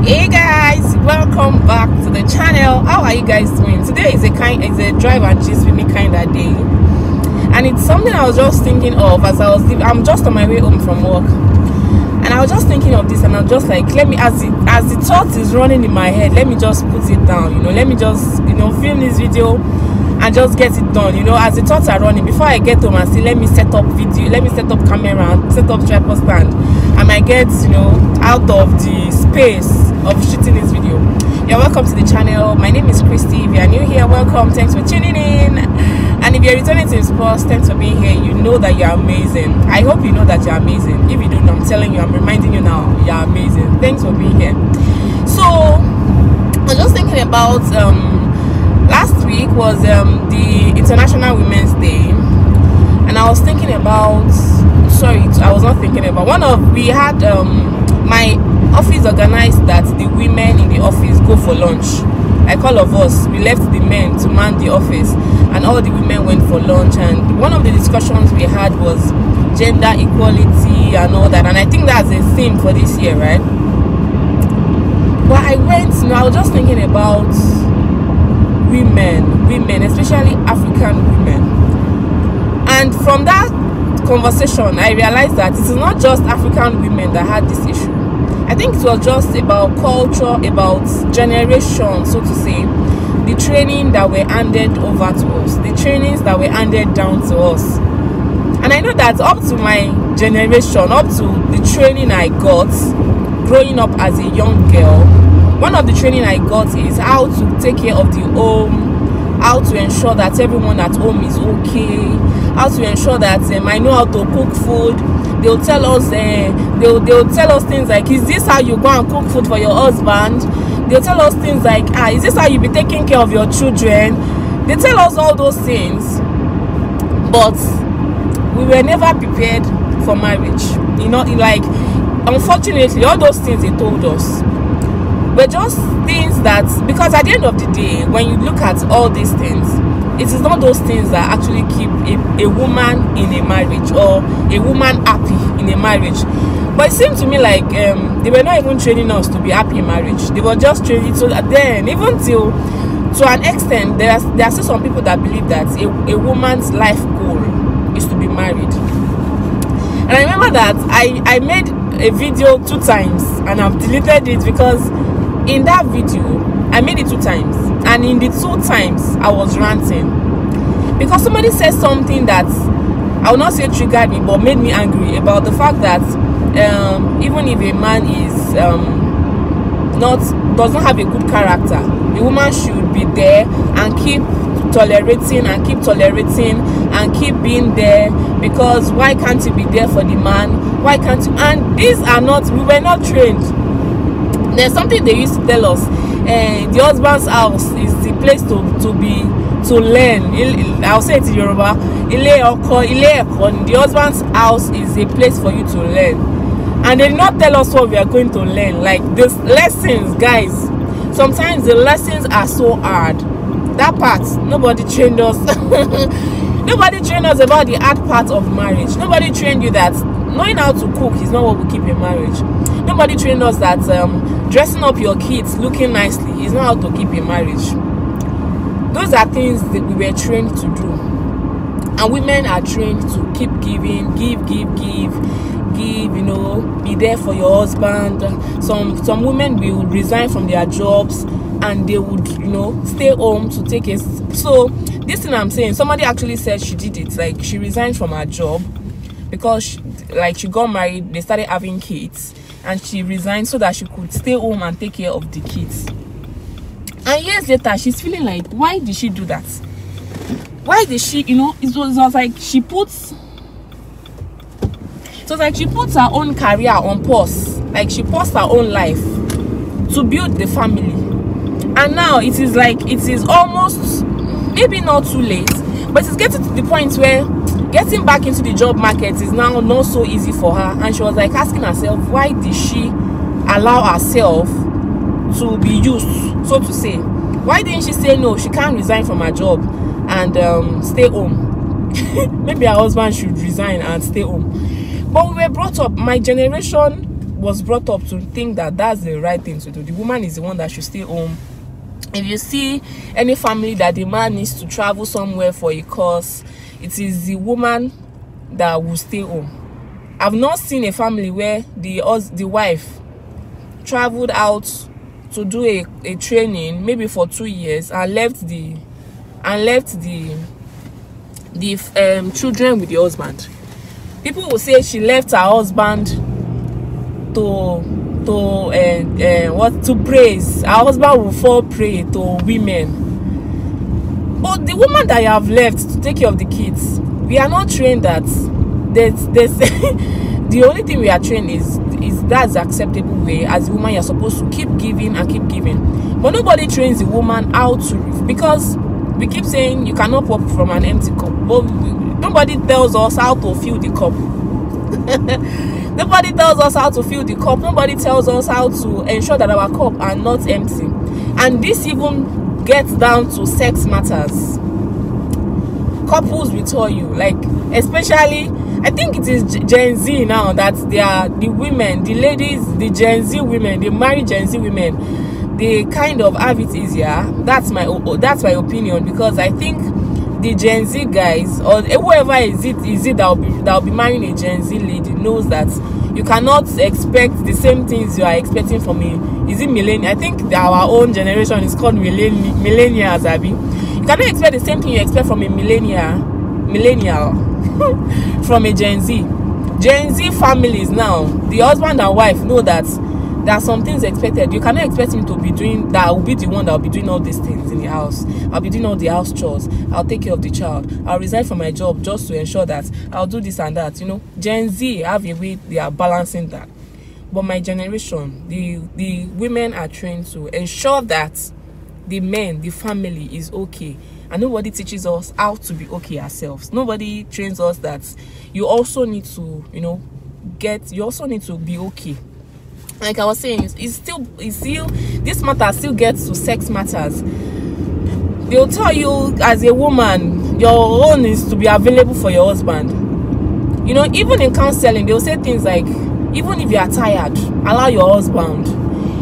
Hey guys, welcome back to the channel. How are you guys doing? Today is a drive and gist with me kind of day, and it's something I was just thinking of as I'm just on my way home from work, and I was just thinking of this, and I'm just like, let me, as the thought is running in my head, let me just put it down, let me just film this video and just get it done, as the thoughts are running. Before I get home and say, let me set up video, let me set up camera and set up tripod stand, I might get out of the space of shooting this video. You're welcome to the channel. My name is Christy. If you are new here, welcome, thanks for tuning in. And if you're returning to Spurs, thanks for being here. You know that you're amazing. I hope you know that you're amazing. If you don't, I'm telling you, I'm reminding you now, you're amazing. Thanks for being here. So I was just thinking about last week was the International Women's Day, and I was thinking about, I was not thinking about, we had my office organized that the women in the office go for lunch. Like all of us, we left the men to man the office, and all the women went for lunch. And one of the discussions we had was gender equality and all that, and I think that's a theme for this year, right? But I was just thinking about women, especially African women. And from that conversation, I realized that it is not just African women that had this issue. I think it was just about culture, about generation, so to say, the training that were handed over to us, the trainings that were handed down to us. And I know that up to my generation, up to the training I got growing up as a young girl, one of the training I got is how to take care of the home, how to ensure that everyone at home is okay, how to ensure that I know how to cook food. They'll tell us they'll tell us things like, is this how you go and cook food for your husband? They'll tell us things like, is this how you be taking care of your children? They tell us all those things, but we were never prepared for marriage. Like, unfortunately, all those things they told us were just things that, because at the end of the day, when you look at all these things, it is not those things that actually keep a woman in a marriage or a woman happy in a marriage. But it seemed to me like they were not even training us to be happy in marriage. They were just training. So then, even to an extent, there are still some people that believe that a woman's life goal is to be married. And I remember that I made a video 2 times and I've deleted it, because in that video I made it 2 times, and in the 2 times I was ranting because somebody said something that I will not say triggered me, but made me angry, about the fact that even if a man is does not have a good character, the woman should be there and keep tolerating and keep being there, because why can't you be there for the man? Why can't you? And these are not, we were not trained. There's something they used to tell us, the husband's house is the place to learn. I'll say it in Yoruba. The husband's house is a place for you to learn. And they did not tell us what we are going to learn. Like, these lessons, guys, sometimes the lessons are so hard. That part, nobody trained us. Nobody trained us about the hard part of marriage. Nobody trained you that knowing how to cook is not what will keep a marriage. Nobody trained us that dressing up your kids looking nicely is not how to keep a marriage. Those are things that we were trained to do. And women are trained to keep giving, give, be there for your husband. Some women will resign from their jobs and they would, stay home to take it. So this thing I'm saying, somebody actually said she did it. Like, she resigned from her job because she got married, they started having kids, and she resigned so that she could stay home and take care of the kids. And years later, she's feeling like, why did she do that? Why did she, it was like she puts her own career on pause. Like, she paused her own life to build the family. And now it is almost, maybe not too late, but it's getting to the point where getting back into the job market is now not so easy for her. And she was like asking herself, why did she allow herself to be used, so to say? Why didn't she say no, she can't resign from her job and stay home? Maybe her husband should resign and stay home. But we were brought up, my generation was brought up to think that that's the right thing to do. The woman is the one that should stay home. If you see any family that the man needs to travel somewhere for a course, it is the woman that will stay home. I've not seen a family where the wife traveled out to do a training maybe for 2 years and left the children with the husband. People will say she left her husband to praise. Her husband will fall prey to women. But the woman that you have left to take care of the kids, we are not trained that there's the only thing we are trained is that's the acceptable way. As a woman, you're supposed to keep giving and keep giving. But nobody trains the woman how to, because we keep saying you cannot pour from an empty cup. But nobody tells us how to fill the cup. Nobody tells us how to fill the cup. Nobody tells us how to ensure that our cup are not empty. And this even gets down to sex matters. Couples will tell you, like, especially, I think it is Gen Z now that they are the women, the ladies, the Gen Z women, the married Gen Z women, they kind of have it easier. That's my opinion, because I think the Gen Z guys, or whoever is it that'll be marrying a Gen Z lady, knows that you cannot expect the same things you are expecting from millennial. I think our own generation is called millennials, Abby. You cannot expect the same thing you expect from a millennial from a Gen Z. Gen Z families now, the husband and wife know that there are some things expected. You cannot expect him to be doing that. Will be the one that will be doing all these things in the house. I'll be doing all the house chores. I'll take care of the child. I'll resign from my job just to ensure that I'll do this and that. You know, Gen Z have a way they are balancing that. But my generation, the women are trained to ensure that the men, the family is okay. And nobody teaches us how to be okay ourselves. Nobody trains us that you also need to, you also need to be okay. Like I was saying, it's still this matter still gets to sex matters. They'll tell you as a woman, your own is to be available for your husband. You know, even in counseling, they'll say things like, even if you are tired, allow your husband.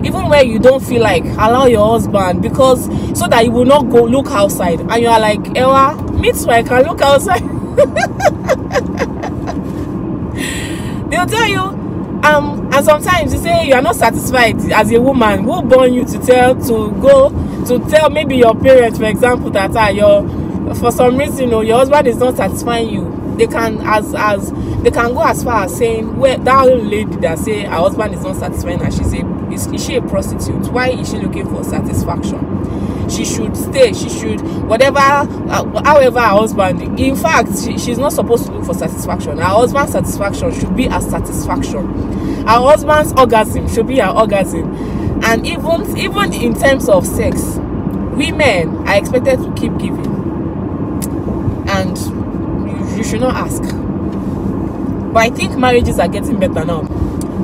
Even where you don't feel like, allow your husband, because so that you will not go look outside. And you are like, Ewa, me too, I can look outside. They'll tell you, and sometimes you say you are not satisfied as a woman. Who born you to tell maybe your parents, for example, that for some reason, your husband is not satisfying you. They can go as far as saying, well, that lady that say her husband is not satisfying her, is she a prostitute? Why is she looking for satisfaction? She should stay. She should however her husband. In fact, she's not supposed to look for satisfaction. Her husband's satisfaction should be her satisfaction. Her husband's orgasm should be her orgasm. And even in terms of sex, women are expected to keep giving, and you should not ask. But I think marriages are getting better now.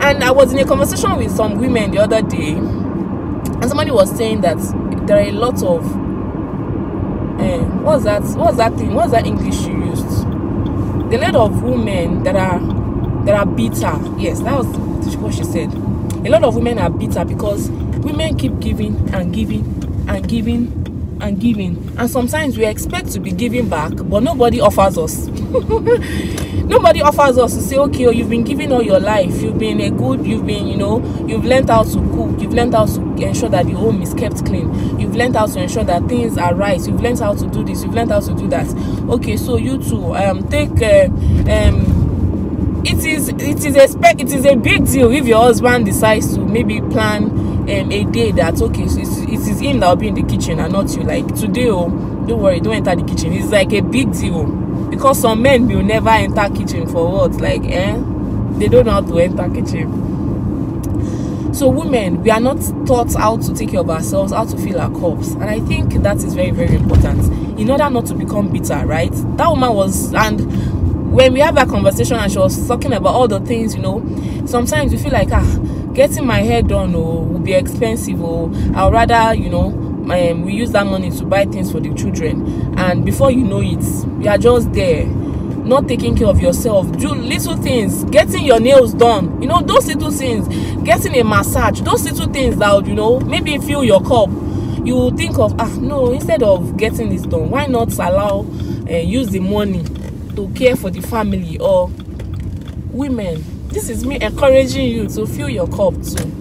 And I was in a conversation with some women the other day, and somebody was saying that there are a lot of what's that English you used? A lot of women that are bitter. Yes, that was what she said. A lot of women are bitter because women keep giving and giving and giving and giving, and sometimes we expect to be giving back, but nobody offers us. Nobody offers us to say, okay, you've been giving all your life, you've learned how to cook, you've learned how to ensure that the home is kept clean, you've learned how to ensure that things are right, you've learned how to do this, you've learned how to do that. Okay, so you too it is a big deal if your husband decides to maybe plan a day that, okay, so it is him that will be in the kitchen and not you. Like today, don't worry, don't enter the kitchen. It's like a big deal, because some men will never enter kitchen for what? Like, they don't know how to enter kitchen. So women, we are not taught how to take care of ourselves, how to fill our cups, and I think that is very, very important in order not to become bitter, right? That woman was, and when we have that conversation and she was talking about all the things, sometimes you feel like, getting my hair done will be expensive, or I'd rather, we use that money to buy things for the children, and before you know it, we are just there. not taking care of yourself. Do little things, getting your nails done, you know, those little things, getting a massage, those little things that would, you know, maybe fill your cup. You will think of, no, instead of getting this done, why not allow use the money to care for the family? Or women, this is me encouraging you to fill your cup too.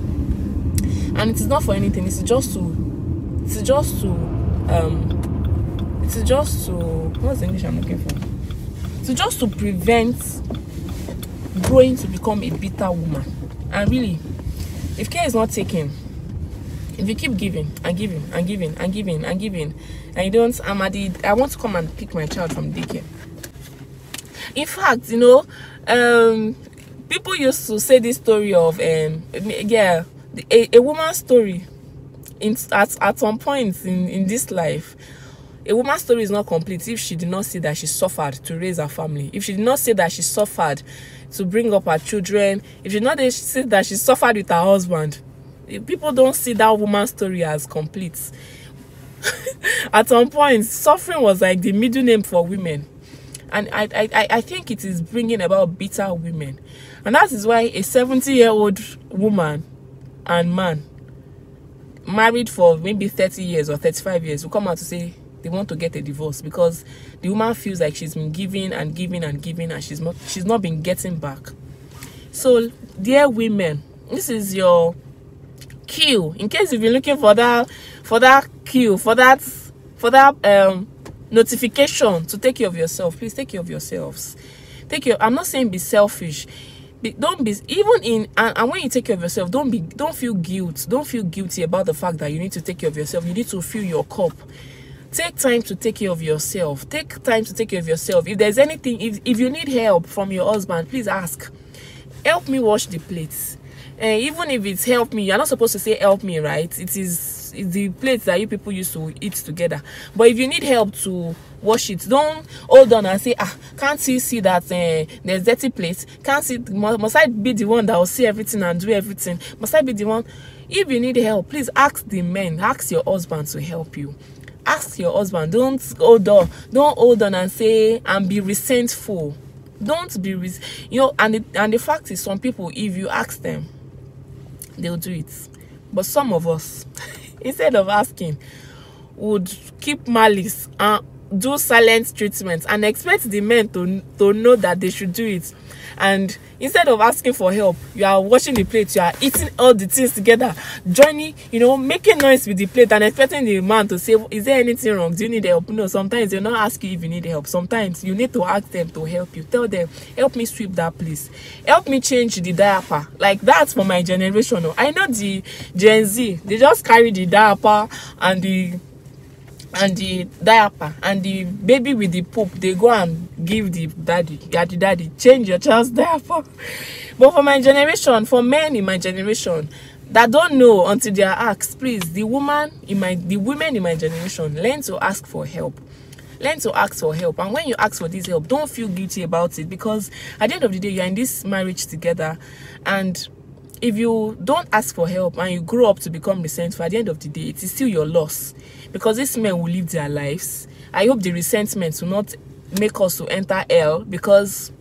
And it is not for anything. It's just to what's the English I'm looking for? So just to prevent growing to become a bitter woman. And really, if care is not taken, if you keep giving and giving and giving and giving and giving, and you don't, I want to come and pick my child from daycare. In fact, you know, people used to say this story of a woman's story at some point in this life. A woman's story is not complete if she did not see that she suffered to raise her family. If she did not see that she suffered to bring up her children. If she did not see that she suffered with her husband. People don't see that woman's story as complete. At some point, suffering was like the middle name for women. And I think it is bringing about bitter women. And that is why a 70-year-old woman and man married for maybe 30 years or 35 years will come out to say they want to get a divorce, because the woman feels like she's been giving and giving and giving, and she's not been getting back. So, dear women, this is your cue. In case you've been looking for that cue, for that notification to take care of yourself, please take care of yourselves. I'm not saying be selfish. Don't be, even in, and when you take care of yourself, don't feel guilt. Don't feel guilty about the fact that you need to take care of yourself. You need to fill your cup. Take time to take care of yourself. Take time to take care of yourself. If there's anything, if you need help from your husband, please ask. Help me wash the plates. Even if it's help me, you're not supposed to say help me, right? It's the plates that you people used to eat together. But if you need help to wash it, don't hold on and say, can't you see that there's dirty plates? Must I be the one that will see everything and do everything? Must I be the one? If you need help, please ask the men, ask your husband to help you. Ask your husband. Don't hold on and say and be resentful. Don't be and the fact is, some people, if you ask them, they'll do it. But some of us, instead of asking, would keep malice and do silent treatment and expect the men to know that they should do it. And instead of asking for help, you are washing the plate, you are eating all the things together, joining, making noise with the plate and expecting the man to say, is there anything wrong? Do you need help? No, sometimes they'll not ask you if you need help. Sometimes you need to ask them to help you. Tell them, help me sweep that place. Help me change the diaper. Like, that's for my generation. I know the Gen Z, they just carry the diaper and the diaper and the baby with the poop, they go and give the daddy, change your child's diaper. But for my generation, for men in my generation that don't know until they are asked, please, the women in my generation, learn to ask for help. Learn to ask for help. And when you ask for this help, don't feel guilty about it, because at the end of the day, you're in this marriage together, and if you don't ask for help and you grow up to become resentful, at the end of the day, it is still your loss, because these men will live their lives. I hope the resentment will not make us to enter hell, because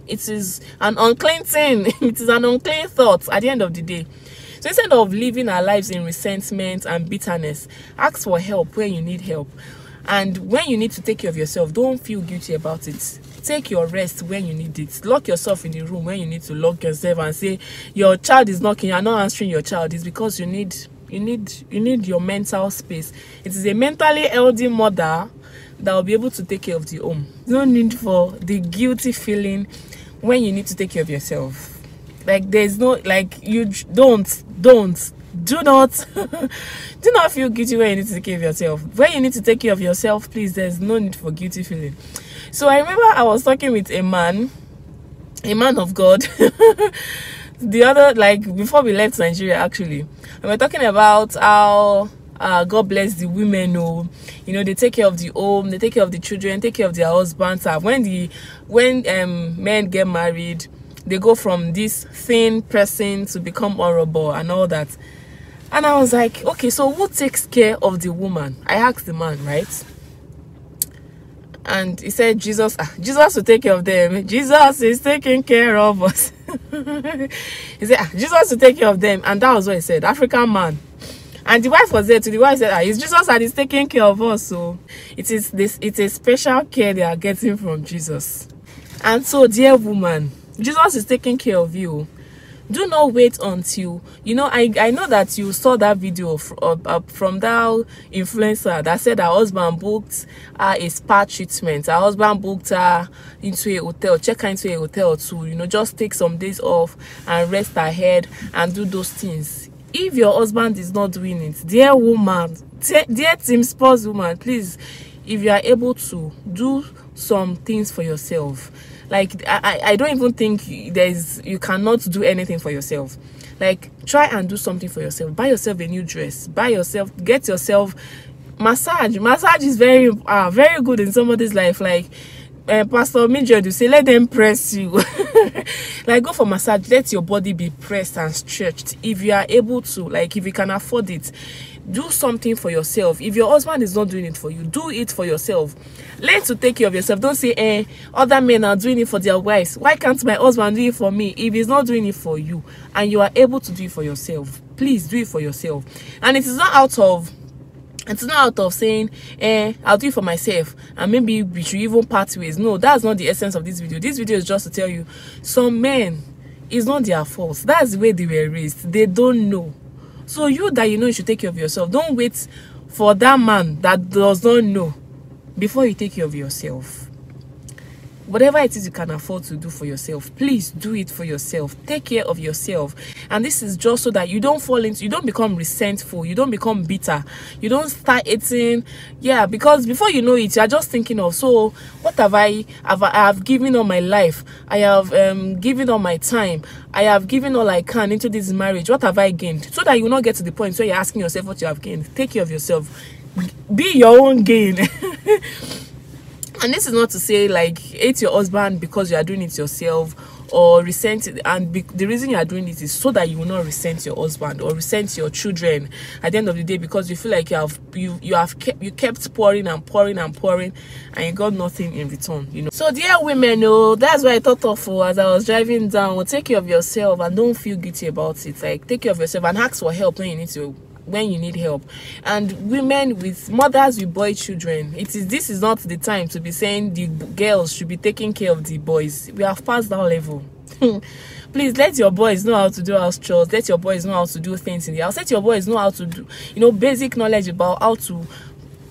it is an unclean thing. It is an unclean thought at the end of the day. So instead of living our lives in resentment and bitterness, ask for help when you need help. And when you need to take care of yourself, don't feel guilty about it. Take your rest when you need it. Lock yourself in the room when you need to lock yourself and say your child is knocking, you're not answering your child. It's because you need your mental space. It is a mentally healthy mother that will be able to take care of the home. No need for the guilty feeling when you need to take care of yourself. Like, there's no, like, you do not do not feel guilty when you need to take care of yourself. When you need to take care of yourself, please, there's no need for guilty feeling. So I remember I was talking with a man of God the other, like, before we left Nigeria, actually, and we're talking about how God bless the women who, they take care of the home, they take care of the children, take care of their husbands. When men get married, they go from this thin person to become horrible and all that. And I was like, okay, so who takes care of the woman? I asked the man, right? And he said, Jesus will take care of them. Jesus is taking care of us. He said, Jesus will take care of them. And that was what he said, African man. And the wife was there too. The wife said, it's Jesus that is taking care of us. So it's a special care they are getting from Jesus. And so, dear woman, Jesus is taking care of you. Do not wait until, I know that you saw that video from that influencer that said her husband booked a spa treatment. Her husband booked her into a hotel, check her into a hotel to, just take some days off and rest her head and do those things. If your husband is not doing it, dear woman, dear Team Spurs woman, please, if you are able to, do some things for yourself. Like, I don't even think you cannot do anything for yourself. Like, try and do something for yourself. Buy yourself a new dress. Get yourself massage. Massage is very good in somebody's life. Like, Pastor Midget, you say, let them press you. Like, go for massage. Let your body be pressed and stretched. If you are able to, like, if you can afford it, do something for yourself. If your husband is not doing it for you, do it for yourself. Learn to take care of yourself. Don't say, other men are doing it for their wives. Why can't my husband do it for me? If he's not doing it for you and you are able to do it for yourself, please do it for yourself. And it is not out of saying, I'll do it for myself and maybe we should even part ways. No, that's not the essence of this video. This video is just to tell you, some men, it's not their fault. That's the way they were raised. They don't know. So you that you should take care of yourself. Don't wait for that man that does not know before you take care of yourself. Whatever it is you can afford to do for yourself, please do it for yourself. Take care of yourself. And this is just so that you don't you don't become resentful, you don't become bitter, you don't start eating. Yeah, because before you know it, you're just thinking of, so what have I have given all my life, I have given all my time, I have given all I can into this marriage. What have I gained? So that you will not get to the point where you're asking yourself what you have gained. Take care of yourself. Be your own gain. And this is not to say, like, hate your husband because you are doing it yourself or resent it. And the reason you are doing it is so that you will not resent your husband or resent your children at the end of the day, because you feel like you kept pouring and pouring and pouring and you got nothing in return, So dear women, that's what I thought of as I was driving down. Well, take care of yourself and don't feel guilty about it. Like, take care of yourself and ask for help when you need help. And women with mothers with boy children, this is not the time to be saying the girls should be taking care of the boys. We have passed that level. Please let your boys know how to do house chores. Let your boys know how to do things in the house. Let your boys know how to do basic knowledge about how to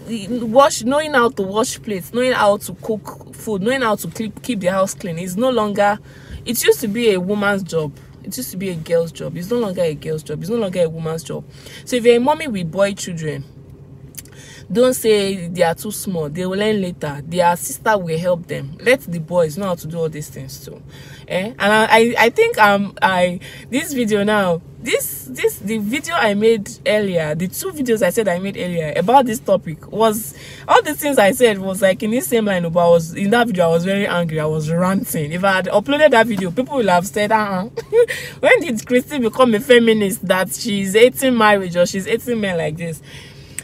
wash, knowing how to wash plates, knowing how to cook food, knowing how to keep the house clean. It used to be a woman's job. It used to be a girl's job. It's no longer a girl's job. It's no longer a woman's job. So if you're a mommy with boy children, don't say they are too small. They will learn later. Their sister will help them. Let the boys know how to do all these things too. And I think this video now, the video I made earlier, the 2 videos I said I made earlier about this topic, was all the things I said was like in the same line. But in that video I was very angry. I was ranting. If I had uploaded that video, people will have said, when did Christy become a feminist that she's hating marriage or she's hating men like this?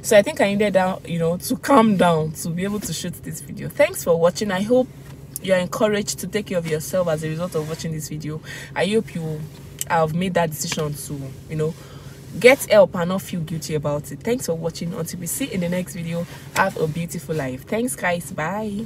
So I think I needed that, to calm down to be able to shoot this video. Thanks for watching. I hope you're encouraged to take care of yourself as a result of watching this video. I hope you have made that decision to, get help and not feel guilty about it. Thanks for watching. Until we see in the next video, have a beautiful life. Thanks, guys. Bye.